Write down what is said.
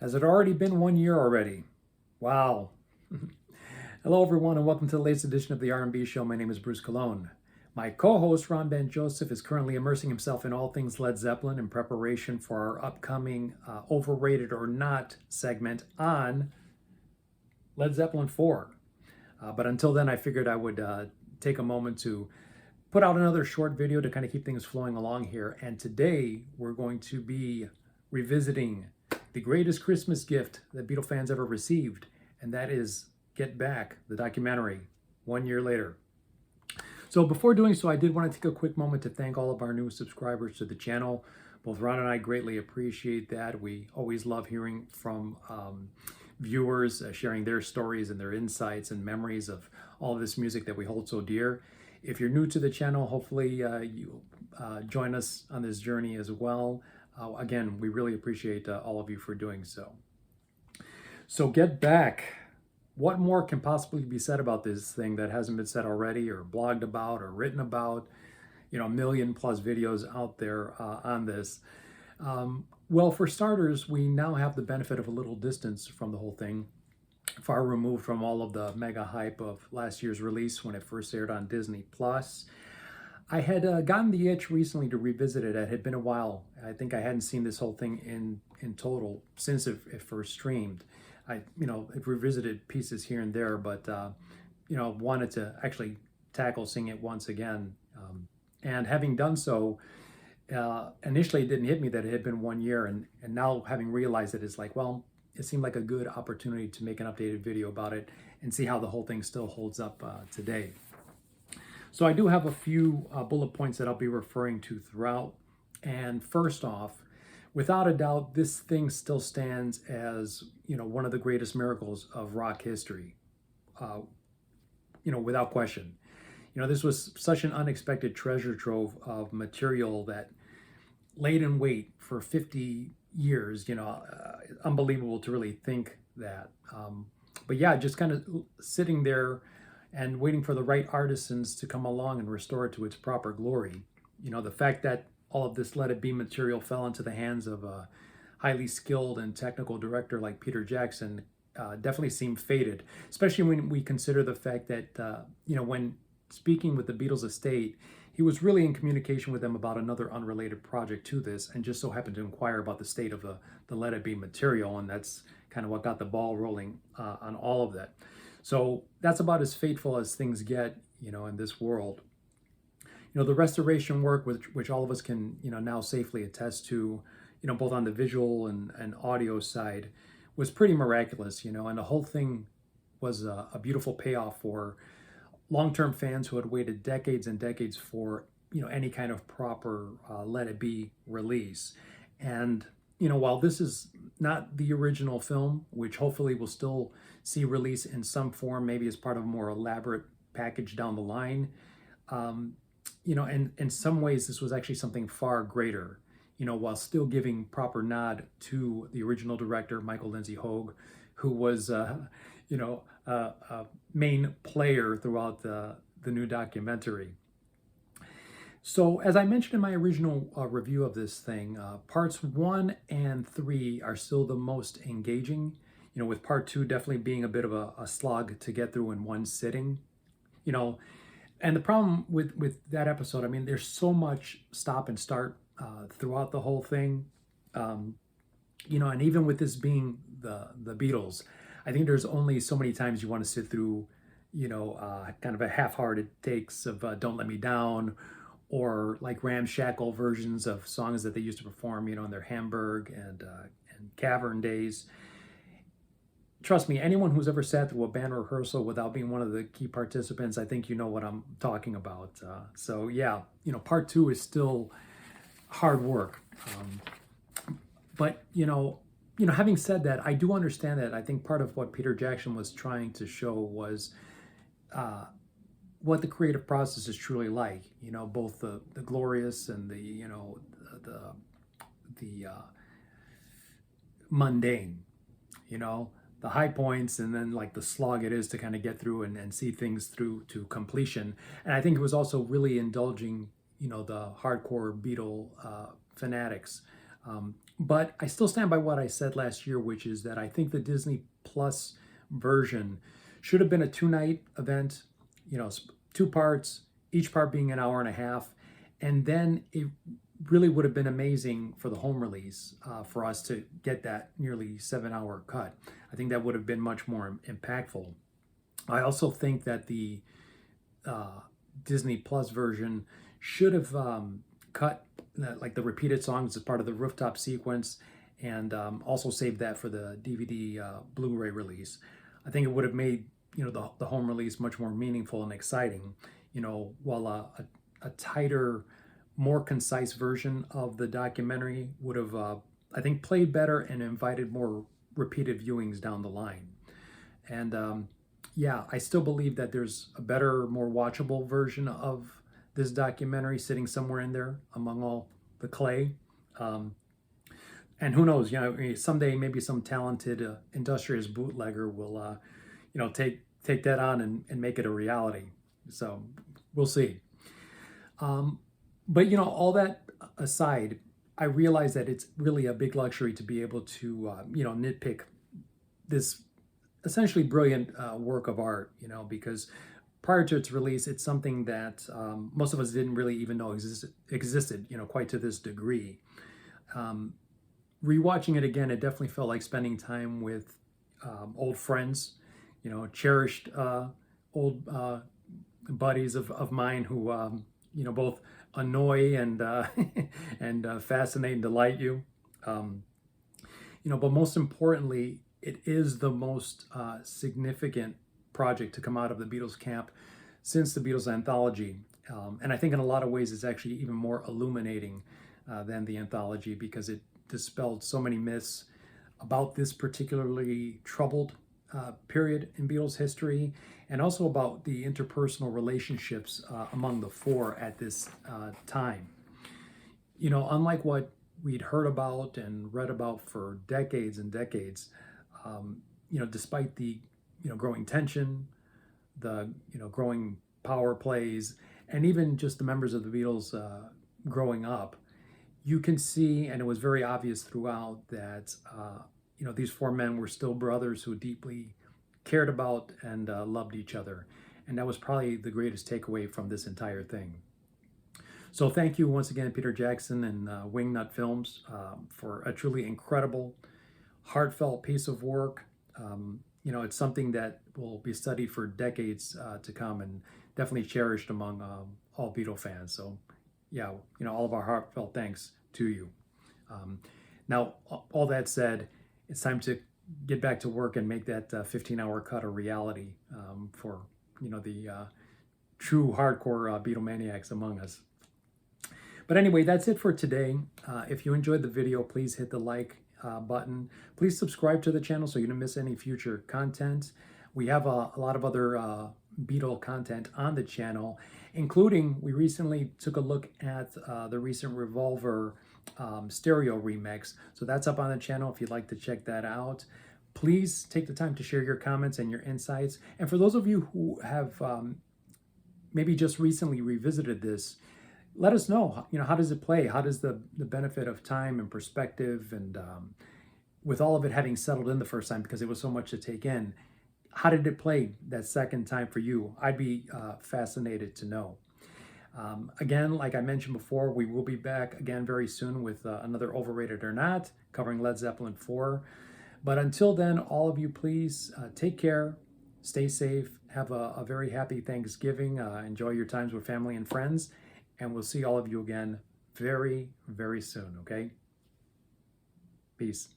Has it already been 1 year already? Wow. Hello, everyone, and welcome to the latest edition of the R&B Show. My name is Bruce Colon. My co-host, Ron Ben Joseph, is currently immersing himself in all things Led Zeppelin in preparation for our upcoming Overrated or Not segment on Led Zeppelin 4. But until then, I figured I would take a moment to put out another short video to kind of keep things flowing along here. And today, we're going to be revisiting the greatest Christmas gift that Beatle fans ever received, and that is Get Back, the documentary, 1 year later. So before doing so, I did want to take a quick moment to thank all of our new subscribers to the channel. Both Ron and I greatly appreciate that. We always love hearing from viewers, sharing their stories and their insights and memories of all of this music that we hold so dear. If you're new to the channel, hopefully you join us on this journey as well. Again, we really appreciate all of you for doing so. So Get Back. What more can possibly be said about this thing that hasn't been said already or blogged about or written about? You know, a million plus videos out there on this. Well, for starters, we now have the benefit of a little distance from the whole thing, far removed from all of the mega hype of last year's release when it first aired on Disney+. I had gotten the itch recently to revisit it. It had been a while. I think I hadn't seen this whole thing in total since it first streamed. I've revisited pieces here and there, but wanted to actually tackle seeing it once again. And having done so, initially it didn't hit me that it had been 1 year, and now having realized it, it's like, well, it seemed like a good opportunity to make an updated video about it and see how the whole thing still holds up today. So I do have a few bullet points that I'll be referring to throughout. And first off, without a doubt, this thing still stands as, one of the greatest miracles of rock history, without question. This was such an unexpected treasure trove of material that laid in wait for 50 years, unbelievable to really think that. But yeah, just kind of sitting there and waiting for the right artisans to come along and restore it to its proper glory. The fact that all of this Let It Be material fell into the hands of a highly skilled and technical director like Peter Jackson definitely seemed fated, especially when we consider the fact that, when speaking with the Beatles estate, he was really in communication with them about another unrelated project to this, and just so happened to inquire about the state of the Let It Be material, and that's kind of what got the ball rolling on all of that. So that's about as fateful as things get, in this world. The restoration work, which all of us can, now safely attest to, both on the visual and audio side, was pretty miraculous, and the whole thing was a beautiful payoff for long-term fans who had waited decades and decades for, any kind of proper Let It Be release. And, while this is not the original film, which hopefully will still see release in some form, maybe as part of a more elaborate package down the line, and in some ways this was actually something far greater, while still giving proper nod to the original director, Michael Lindsay Hogue, who was, a main player throughout the new documentary. So as I mentioned in my original review of this thing, parts 1 and 3 are still the most engaging, with part 2 definitely being a bit of a slog to get through in one sitting. And the problem with that episode, there's so much stop and start throughout the whole thing. And even with this being the Beatles, I think there's only so many times you want to sit through, kind of a half-hearted takes of Don't Let Me Down, or like ramshackle versions of songs that they used to perform, in their Hamburg and Cavern days. Trust me, anyone who's ever sat through a band rehearsal without being one of the key participants, I think you know what I'm talking about. So yeah, part 2 is still hard work. But having said that, I do understand that. I think part of what Peter Jackson was trying to show was what the creative process is truly like. Both the glorious and the mundane. The high points, and then like the slog it is to kind of get through and see things through to completion. And I think it was also really indulging, the hardcore Beatle fanatics But I still stand by what I said last year, which is that I think the Disney Plus version should have been a 2-night event, you know, 2 parts, each part being an hour and a half. And then it really would have been amazing for the home release for us to get that nearly 7-hour cut. I think that would have been much more impactful. I also think that the Disney Plus version should have cut like the repeated songs as part of the rooftop sequence, and also saved that for the DVD Blu-ray release. I think it would have made the home release much more meaningful and exciting. While a tighter, more concise version of the documentary would have, I think, played better and invited more repeated viewings down the line. And yeah, I still believe that there's a better, more watchable version of this documentary sitting somewhere in there among all the clay. And who knows, someday maybe some talented industrious bootlegger will, take that on and make it a reality. So we'll see. But all that aside, I realize that it's really a big luxury to be able to, nitpick this essentially brilliant work of art, because prior to its release, it's something that most of us didn't really even know existed, quite to this degree. Rewatching it again, it definitely felt like spending time with old friends, cherished old buddies of mine who, both annoy and and fascinate and delight you. But most importantly, it is the most significant project to come out of the Beatles camp since the Beatles Anthology. And I think in a lot of ways it's actually even more illuminating than the Anthology, because it dispelled so many myths about this particularly troubled period in Beatles history, and also about the interpersonal relationships among the four at this time. Unlike what we'd heard about and read about for decades and decades, despite the growing tension, the growing power plays, and even just the members of the Beatles growing up, you can see, and it was very obvious throughout, that these four men were still brothers who deeply cared about and loved each other. And that was probably the greatest takeaway from this entire thing. So thank you once again, Peter Jackson and Wingnut Films, for a truly incredible, heartfelt piece of work. It's something that will be studied for decades to come, and definitely cherished among all Beatle fans. So yeah, all of our heartfelt thanks to you. Now, all that said, it's time to get back to work and make that 15-hour cut a reality for the true hardcore Beatlemaniacs among us. But anyway, that's it for today. If you enjoyed the video, please hit the like button. Please subscribe to the channel so you don't miss any future content. We have a lot of other Beatle content on the channel, including, we recently took a look at the recent Revolver stereo remix. So that's up on the channel if you'd like to check that out. Please take the time to share your comments and your insights. And for those of you who have maybe just recently revisited this, let us know, how does it play? How does the benefit of time and perspective, and with all of it having settled in the first time, because it was so much to take in, how did it play that second time for you? I'd be fascinated to know. Again, like I mentioned before, we will be back again very soon with another Overrated or Not, covering Led Zeppelin 4. But until then, all of you, please take care, stay safe, have a very happy Thanksgiving, enjoy your times with family and friends, and we'll see all of you again very, very soon, okay? Peace.